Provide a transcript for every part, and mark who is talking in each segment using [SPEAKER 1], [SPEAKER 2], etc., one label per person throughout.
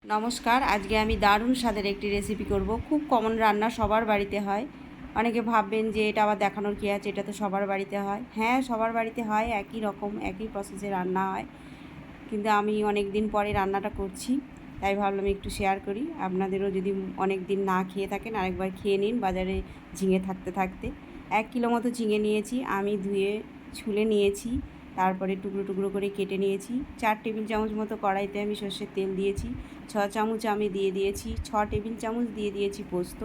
[SPEAKER 1] নমস্কার, আজকে আমি দারুণ স্বাদের একটি রেসিপি করব। খুব কমন রান্না, সবার বাড়িতে হয়। অনেকে ভাববেন যে এটা আবার দেখানোর কী আছে, এটা তো সবার বাড়িতে হয়। হ্যাঁ, সবার বাড়িতে হয়, একই রকম একই প্রসেসে রান্না হয়। কিন্তু আমি অনেক দিন পরে রান্নাটা করছি, তাই ভাবলাম একটু শেয়ার করি। আপনাদেরও যদি অনেক দিন না খেয়ে থাকেন, আরেকবার খেয়ে নিন বাজারে ঝিঙে থাকতে থাকতে। 1 কিলো মতো ঝিঙে নিয়েছি, আমি ধুয়ে ছুলে নিয়েছি, তারপরে টুকরো টুকরো করে কেটে নিয়েছি। 4 টেবিল চামচ মতো কড়াইতে আমি সর্ষের তেল দিয়েছি। 6 চামচ আমি দিয়ে দিয়েছি, 6 টেবিল চামচ দিয়ে দিয়েছি পোস্ত।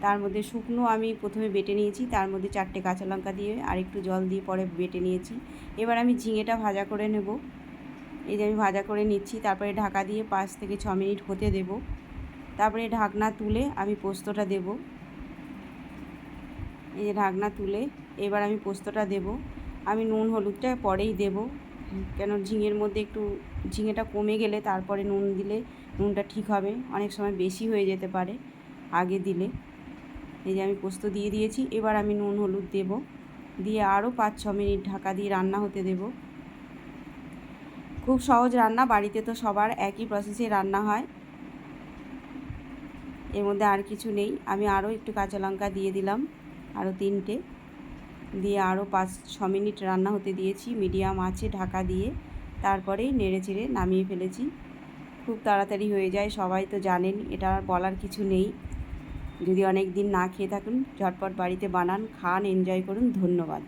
[SPEAKER 1] তার মধ্যে শুকনো আমি প্রথমে বেটে নিয়েছি, তার মধ্যে 4টে কাঁচা লঙ্কা দিয়ে আর একটু জল দিয়ে পরে বেটে নিয়েছি। এবার আমি ঝিঙেটা ভাজা করে নেব। এই যে আমি ভাজা করে নিচ্ছি, তারপরে ঢাকা দিয়ে 5 থেকে 6 মিনিট হতে দেব। তারপরে ঢাকনা তুলে আমি পোস্তটা দেব। এই যে ঢাকনা তুলে এবার আমি পোস্তটা দেব। আমি নুন হলুদটা পরেই দেব, কেন ঝিঙের মধ্যে একটু ঝিঙেটা কমে গেলে তারপরে নুন দিলে নুনটা ঠিক হবে, অনেক সময় বেশি হয়ে যেতে পারে আগে দিলে। এই যে আমি পোস্ত দিয়ে দিয়েছি, এবার আমি নুন হলুদ দেব, দিয়ে আরও 5-6 মিনিট ঢাকা দিয়ে রান্না হতে দেব। খুব সহজ রান্না, বাড়িতে তো সবার একই প্রসেসে রান্না হয়, এর মধ্যে আর কিছু নেই। আমি আরও একটু কাঁচা লঙ্কা দিয়ে দিলাম, আরও 3টে দিয়ে আরও 5-6 মিনিট রান্না হতে দিয়েছি মিডিয়াম আঁচে ঢাকা দিয়ে। তারপরেই নেড়ে চেড়ে নামিয়ে ফেলেছি। খুব তাড়াতাড়ি হয়ে যায়, সবাই তো জানেন, এটা আর বলার কিছু নেই। যদি অনেক দিন না খেয়ে থাকুন, ঝটপট বাড়িতে বানান, খান, এনজয় করুন। ধন্যবাদ।